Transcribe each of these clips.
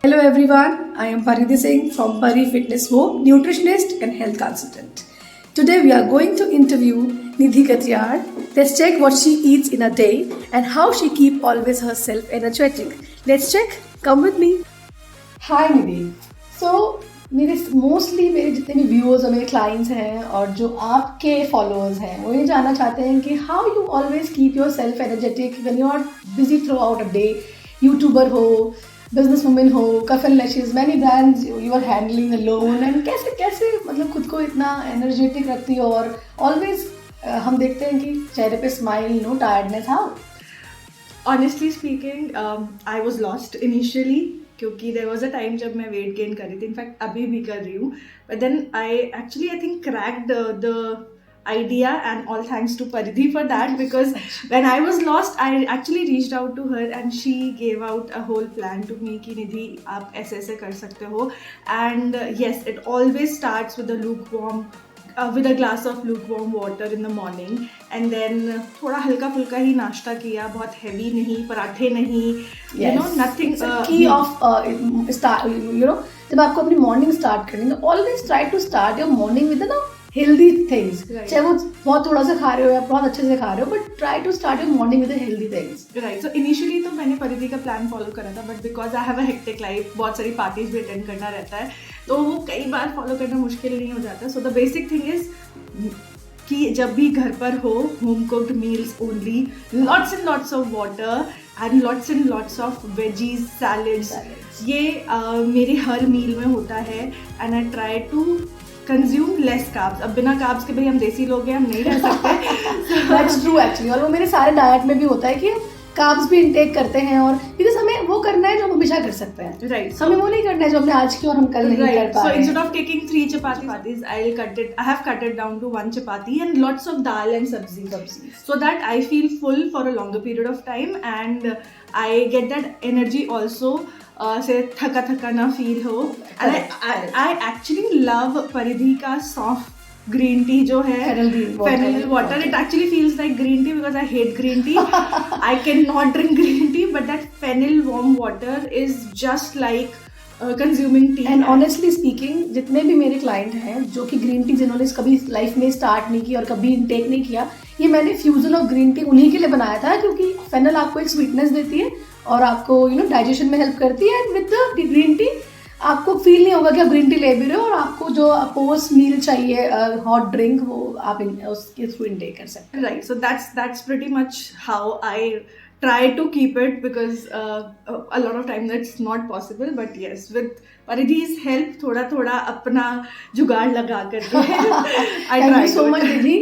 Hello everyone, I am Paridhi Singh from Pari Fitness Home, nutritionist and health consultant. Today we are going to interview Nidhi Katiyar. Let's check what she eats in a day and how she keep always herself energetic. Let's check. Come with me. Hi Nidhi. So मेरे जितने भी viewers और मेरे clients हैं और जो आपके followers हैं वो ये जानना चाहते हैं कि how you always keep yourself energetic when you are busy throughout a day. YouTuber हो, बिजनेस वुमेन हो, कफन lashes, many brands you are handling alone and कैसे मतलब खुद को इतना एनर्जेटिक रखती हो और ऑलवेज हम देखते हैं कि चेहरे पे smile, no tiredness. How? Honestly speaking, I was lost initially क्योंकि there was a time जब मैं weight gain कर रही थी, इनफैक्ट अभी भी कर रही हूँ, but then I think cracked the idea, and all thanks to Paridhi for that, because when I was lost I actually reached out to her and she gave out a whole plan to me कि निधि आप ऐसे कर सकते हो. And yes, it always starts with with a glass of lukewarm water in the morning, and then थोड़ा हल्का फुल्का ही नाश्ता किया, बहुत heavy नहीं, पराठे नहीं, nothing. Key of start, जब आपको अपनी मॉर्निंग स्टार्ट करनी है, always try to start your morning with healthy things. चाहे वो बहुत थोड़ा सा खा रहे हो या बहुत अच्छे से खा रहे हो, but try to start your morning with healthy things. Right. So initially तो मैंने परिधि का प्लान फॉलो करा था, but because I have a hectic life, बहुत सारी पार्टीज भी अटेंड करना रहता है, तो वो कई बार फॉलो करना मुश्किल नहीं हो जाता. So the basic thing is कि जब भी घर पर हो, home cooked meals only, lots and lots of water and lots of veggies, salads. ये मेरे हर मील में होता है, and I try to consume less carbs. अब बिना कार्ब्स के भाई हम देसी लोग हैं, हम नहीं रह सकते. That's true actually. और वो मेरे सारे डाइट में भी होता है कि हम कार्ब्स भी इनटेक करते हैं, और बिकॉज हमें वो करना है जो हम हमेशा कर सकते हैं. राइट. हमें वो नहीं करना है जो हमने आज की और हम कल नहीं कर पा रहे. So instead of taking 3 chapatis, I have cut it down to 1 chapati and lots of dal and sabzi, so that I feel full for a longer period of time, and I get that energy also. से थका ना feel हो. And I actually love परिधि का soft green tea जो है, fennel water. It actually feels like green tea because I hate green tea. I cannot drink green tea, but that fennel warm water is just like consuming tea. And honestly speaking, जितने भी मेरे client हैं जो कि green tea जिन्होंने कभी life में start नहीं की और कभी इनटेक नहीं किया, ये मैंने फ्यूजन ऑफ ग्रीन टी उन्हीं के लिए बनाया था, क्योंकि फेनल आपको एक स्वीटनेस देती है और आपको डाइजेशन में हेल्प करती है. And with the green tea आपको फील नहीं होगा कि आप ग्रीन टी ले भी रहे हो, और आपको जो पोस्ट मील चाहिए हॉट ड्रिंक, वो आप उसके थ्रू इनटेक कर सकते हैं. Right. So that's pretty much how I try to keep it, because a lot of time that's not possible, but yes, with Paridhi's help थोड़ा अपना जुगाड़ लगा करके I Thank try you so to much Nidhi.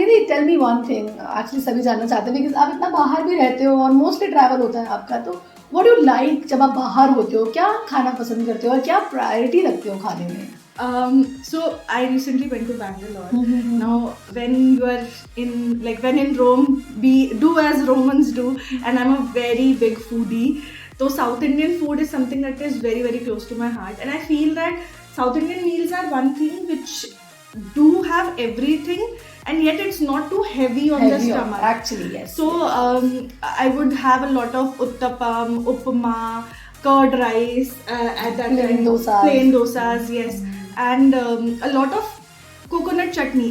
Nidhi, tell me one thing. Actually सभी जानना चाहते हैं, because आप इतना बाहर भी रहते हो और मोस्टली ट्रैवल होता है आपका, तो what do you like जब आप बाहर होते हो? क्या खाना पसंद करते हो और क्या प्रायोरिटी रखते हो खाने में? So I recently went to Bangalore. Now when you are when in Rome, do as Romans do, and I'm a very big foodie. So South Indian food is something that is very, very close to my heart, and I feel that South Indian meals are one thing which do have everything, and yet it's not too heavy on the stomach. Actually, yes. So I would have a lot of uttapam, upma, curd rice, at that plain dosas, yes. And a lot of coconut chutney.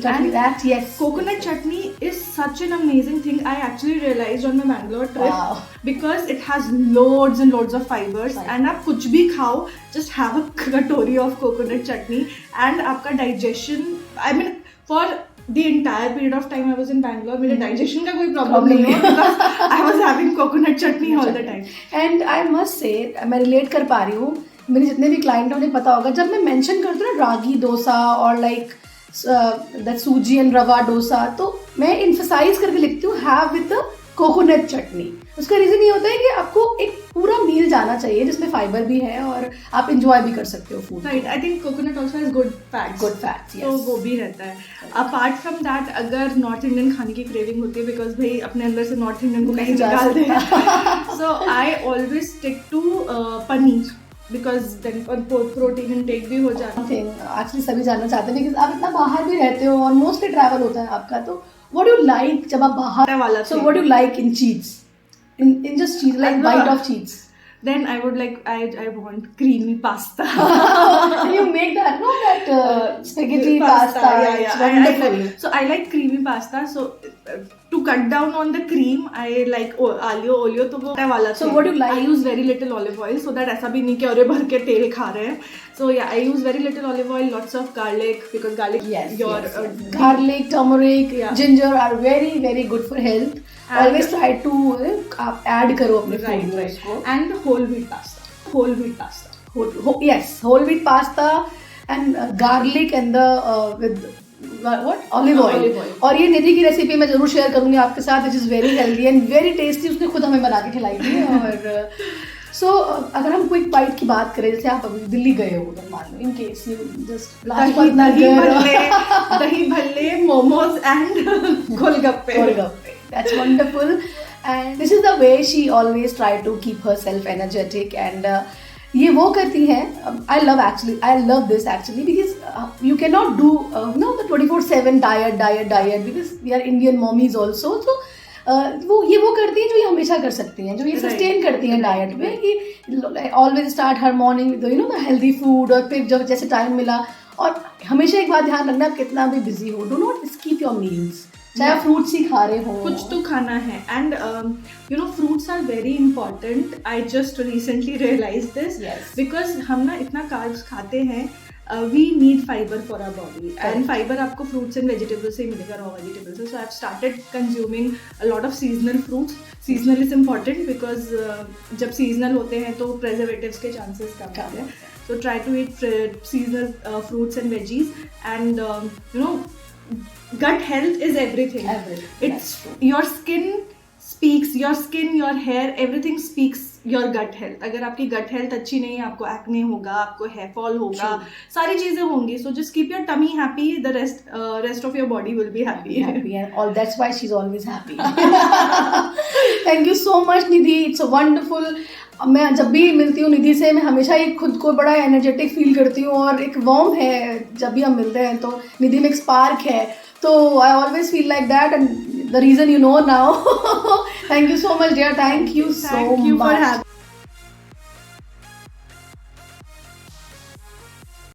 Yes. Coconut chutney is such an amazing thing. I actually realized on my Bangalore trip. Wow. Because it has loads and loads of fibers. And आप कुछ भी खाओ, just have a katori of coconut chutney, and आपका digestion, I mean, for the entire period of time I was in Bangalore, मेरे digestion का कोई problem नहीं हुआ, because I was having coconut chutney all the time. And I must say, मैं relate कर पा रही हूँ. मेरे जितने भी क्लाइंट हैं उन्हें पता होगा, जब मैं मेंशन करती हूँ ना रागी डोसा और लाइक दैट सूजी एंड रवा डोसा, तो मैं इम्फसाइज करके लिखती हूँ हैव विद द कोकोनट चटनी. उसका रीजन ये होता है कि आपको एक पूरा मील जाना चाहिए जिसमें फाइबर भी है और आप इंजॉय भी कर सकते हो food. Right. I think coconut also has good fats, तो वो भी रहता है. अपार्ट फ्रॉम दैट, अगर नॉर्थ इंडियन खाने की क्रेविंग होती है, बिकॉज भाई अपने अंदर से नॉर्थ इंडियन को नहीं निकालते हैं, so I always stick to paneer, because then protein intake भी हो जाता है. एक्चुअली सभी जानना चाहते हैं, बिकॉज आप इतना बाहर भी रहते हो और मोस्टली ट्रैवल होता है आपका, तो व्हाट डू यू लाइक जब आप बाहर वाला, so what do you like in cheats, in just cheese, like bite of cheese? then I would like I want creamy pasta. And you make that, no, that spaghetti pasta. Yeah, It's yeah. wonderful. So I like creamy pasta. So to cut down on the cream, I like alio olio. तो वो वाला So what do you like? I use very little olive oil so that ऐसा भी नहीं कि अरे भर के तेल खा रहे हैं. So yeah, I use very little olive oil, lots of garlic because garlic. Yes, your yes, yes. Garlic, turmeric, Yeah. ginger are very very good for health. And- Always try to आप add करो अपने Right, food में right. उसको. And whole wheat pasta. Whole wheat pasta. Yes, whole wheat pasta and garlic and the with what olive oil. Olive oil. और ये निधि की recipe मैं जरूर शेयर करूंगी आपके साथ. It is very healthy and very tasty. उसने खुद हमें बना के खिलाई थी. और सो अगर हम क्विक बाइट की बात करें, जैसे आप अभी दिल्ली गए हो, अगर मान लो in case you just dahi bhalle, momos and golgappe. That's wonderful. And this is the way she always try to keep herself energetic. And ये वो करती हैं. I love this actually because you cannot do the 24/7 diet because we are Indian mommies also. So वो करती हैं जो ये हमेशा कर सकती हैं, जो ये सस्टेन करती हैं डाइट में, कि always start her morning with the healthy food. और फिर जब जैसे टाइम मिला, और हमेशा एक बात ध्यान रखना, कितना भी बिजी हो, do not skip your meals. चाहे आप फ्रूट्स ही खा रहे हो, कुछ तो खाना है. And fruits are very important. I just recently realise this because हम ना इतना कार्ब्स खाते हैं. We need fibre for our body, and fibre आपको फ्रूट्स एंड वेजिटेबल्स से ही मिलेगा, रॉ वेजिटेबल्स से. So I have started consuming a lot of seasonal fruits. Seasonal is important because जब सीजनल होते हैं तो प्रेजर्वेटिव्स के चांसेस कम होते हैं. So try to eat seasonal fruits and veggies. And gut health is everything. It's your skin speaks, your hair, everything speaks your gut health. अगर आपकी gut health अच्छी नहीं है, आपको acne होगा, आपको hair fall होगा, सारी चीजें होंगी. So just keep your tummy happy, the rest of your body will be happy. And all that's why she's always happy. Thank you so much Nidhi, it's a wonderful. मैं जब भी मिलती हूँ निधि से, मैं हमेशा ही खुद को बड़ा एनर्जेटिक फील करती हूँ, और एक वार्म है जब भी हम मिलते हैं. तो निधि में एक स्पार्क है, तो I always feel like that, and the reason you know now. Thank you so much dear. Thank you so much. Thank you for having